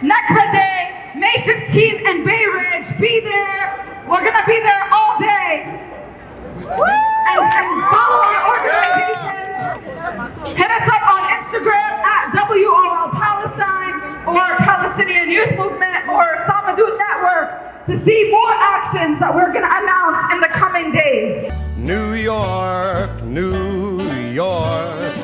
Nakba Day, May 15th in Bay Ridge. Be there. We're gonna be there all day. And follow our organizations. Hit us up on Instagram at WOL Palestine or Palestinian Youth Movement or Samadut Network to see more actions that we're gonna announce in the coming days. New York, New York.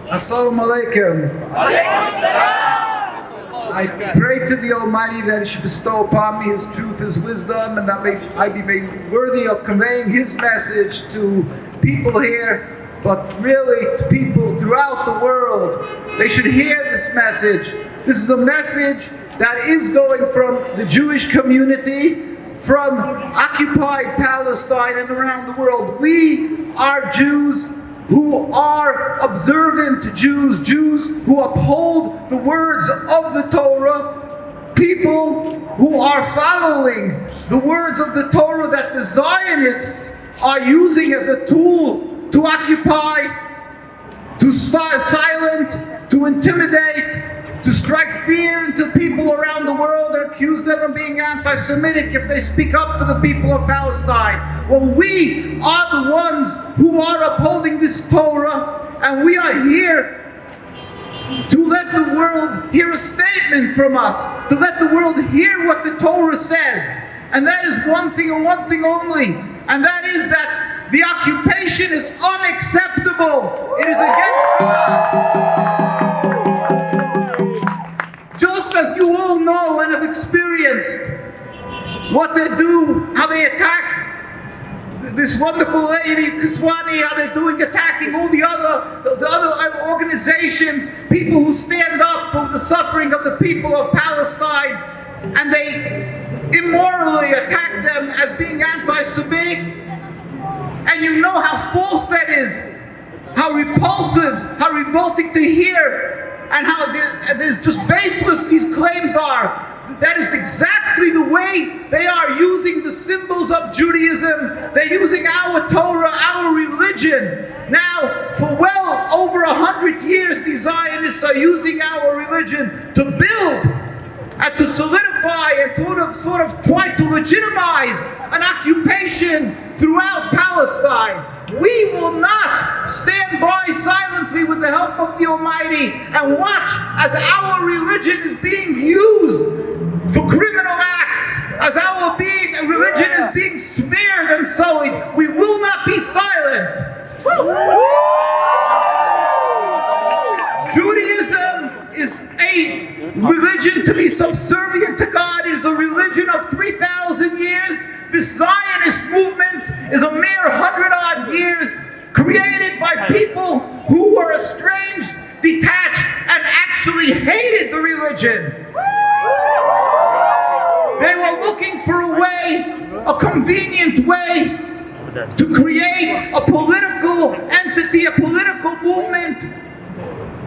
Assalamu alaikum. I pray to the Almighty that He should bestow upon me His truth, His wisdom, and that I be made worthy of conveying His message to people here, but really to people throughout the world. They should hear this message. This is a message that is going from the Jewish community, from occupied Palestine and around the world. We are Jews who are observant Jews, Jews who uphold the words of the Torah, people who are following the words of the Torah that the Zionists are using as a tool to occupy, to silence, to intimidate, to strike fear into people around the world and accuse them of being anti-Semitic if they speak up for the people of Palestine. Well, we are the ones who are upholding this Torah, and we are here to let the world hear a statement from us, to let the world hear what the Torah says. And that is one thing and one thing only, and that is that the occupation is unacceptable. It is against God. Just as you all know and have experienced what they do, how they attack this wonderful lady, Kiswani, how they're attacking all the other organizations, people who stand up for the suffering of the people of Palestine, and they immorally attack them as being anti-Semitic. And you know how false that is, how repulsive, how revolting to hear, and how there's just baseless these claims are. That is exactly the way they are using the symbols of Judaism. They're using our Torah, our religion. Now, for well over 100 years, the Zionists are using our religion to build and to solidify and to sort of try to legitimize an occupation throughout Palestine. We will not stand by silently with the help of the Almighty and watch as our religion is being used for criminal acts, as our religion is being smeared and sullied. We will not be silent. Judaism is a religion to be subservient to God. It is a religion of 3,000 years. This Zionist movement is a mere entire 100-odd years, created by people who were estranged, detached, and actually hated the religion. They were looking for a way, a convenient way, to create a political entity, a political movement.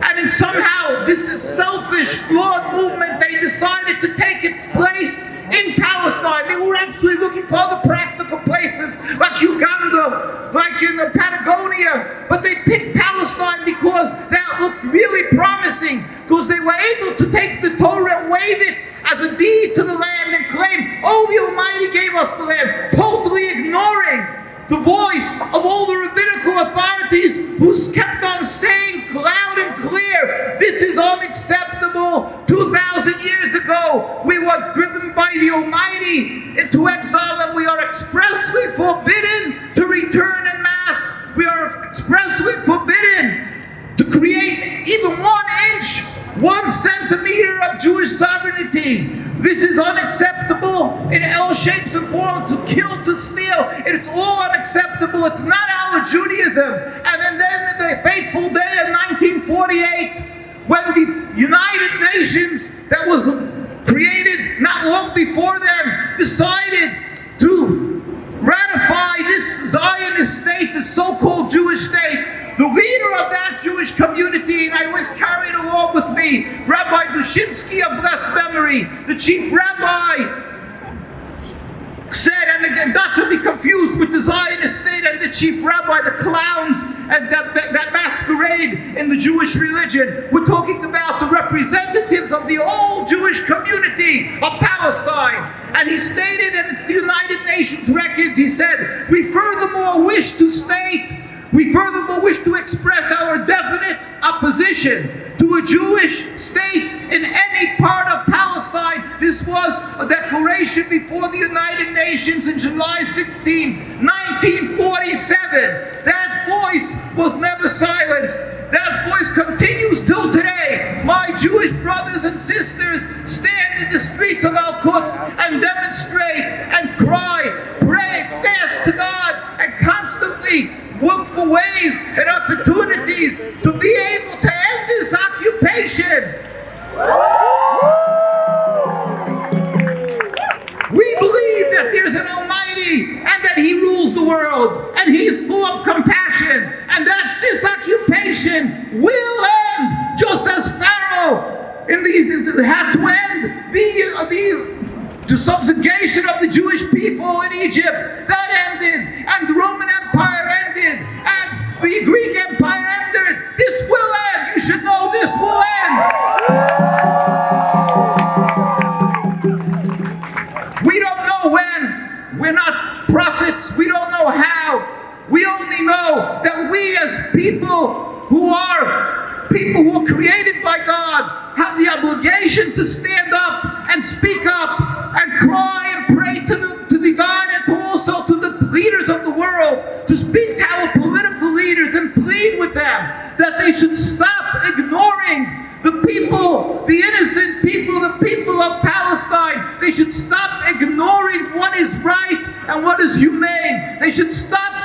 And then somehow, this is selfish, flawed movement, they decided to take its place in Palestine. They were actually looking for other practical places, like Uganda, like in Patagonia, but they picked Palestine because that looked really promising, because they were able to take the Torah and wave it as a deed to the land and claim, oh, the Almighty gave us the land, totally ignoring the voice of all the rabbinical authorities who kept on saying loud and clear, this is unacceptable. 2,000 years ago, we were driven by the Almighty into exile, and we are expressly forbidden to return en masse. We are expressly forbidden to create even 1 inch, 1 centimeter of Jewish sovereignty. This is unacceptable in all shapes and forms, to kill, to steal. It's all unacceptable. It's not our Judaism. And then the fateful day of 1948, when the United Nations that was created not long before then decided to ratify this Zionist state, the so-called Jewish state, the leader of that Jewish community, and I was carried along with me, Rabbi Dushinsky of blessed memory, the chief rabbi, said, and again, not to be confused with the Zionist state and the chief rabbi, the clowns and that masquerade in the Jewish religion. We're talking about the representatives of the old Jewish community of Palestine. And he stated, and it's the United Nations records, he said, we furthermore wish to express our definite opposition to a Jewish state in any part of Palestine. This was a declaration before the United Nations in July 16, 1947. That voice was never silenced. That voice continues till today. My Jewish brothers and sisters stand in the streets of Al-Aqsa and demonstrate and cry, pray, fast to God, and constantly look for ways and opportunities to be able to end this occupation. We believe that there's an Almighty and that He rules the world and He's full of compassion, and that this occupation will end, just as Pharaoh had to end the subjugation of the Jewish people in Egypt. That ended, and the Roman Empire ended, and the Greek Empire ended. This will end. You should know this will end. We don't know when. We're not prophets. We don't know how. We only know that we as people who are created by God have the obligation to stand up and speak up and cry and pray to the God, and to also to the leaders of the world, to speak to our political leaders and plead with them that they should stop ignoring the people, the innocent people, the people of Palestine. They should stop ignoring what is right and what is humane. They should stop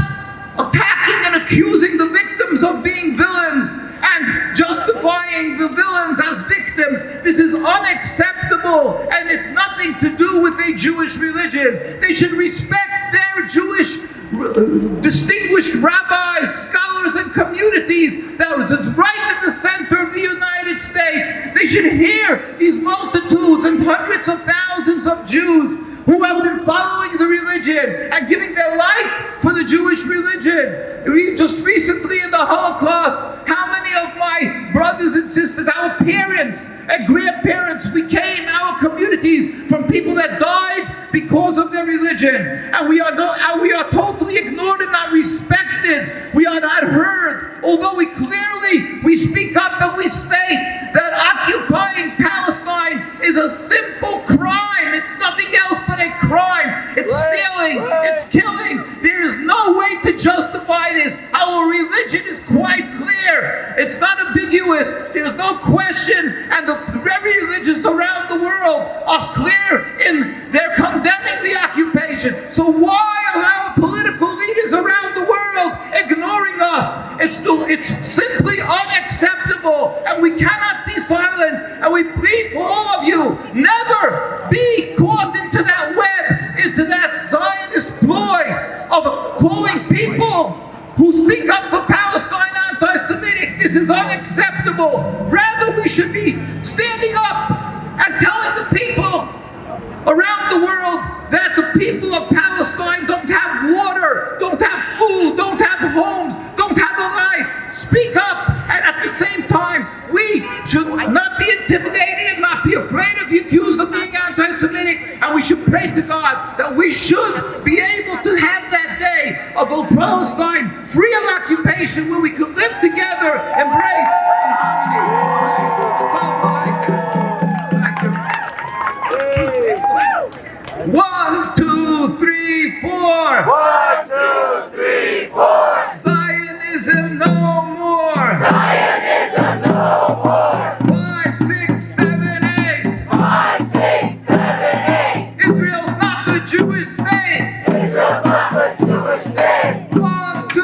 attacking and accusing the victims of being villains and justifying the villains as victims. This is unacceptable, and it's nothing to do with a Jewish religion. They should respect their Jewish distinguished rabbis, scholars, and communities that is right in the center of the United States. They should hear these multitudes and hundreds of thousands of Jews who have been following the religion and giving their life for the Jewish religion. Just recently in the Holocaust, how many of my brothers and sisters, our parents and grandparents, became our communities from people that died because of their religion, and we are totally ignored and not respected. We are not heard, although we speak up and we state that occupying Palestine is a simple crime. It's nothing else but a crime. It's stealing, it's killing. There is no way to justify this. Our religion is quite clear. It's not ambiguous. There's no question, and the very religions around the world are clear in their condemning the occupation. So why are our political leaders around It's simply unacceptable, and we cannot be silent. And we plead for all of you, never be caught into that web, into that Zionist ploy of calling people who speak up for Palestine anti-Semitic. This is unacceptable. Rather, we should be standing up and telling the people around the world that the people of Palestine don't have water, don't have food, don't have homes, don't have a life. Speak up, and at the same time, we should not be intimidated and not be afraid of the accused of being anti-Semitic, and we should pray to God that we should be able to have that day of a Palestine free of occupation where we can live together, embrace in harmony. Assalamu alaikum. 1, 2, 3, 4. 1, 2, 3, 4. Zionism no more. Zionism no more. 5, 6, 7, 8. 5, 6, 7, 8. Israel's not the Jewish state. Israel's not the Jewish state. 1, 2,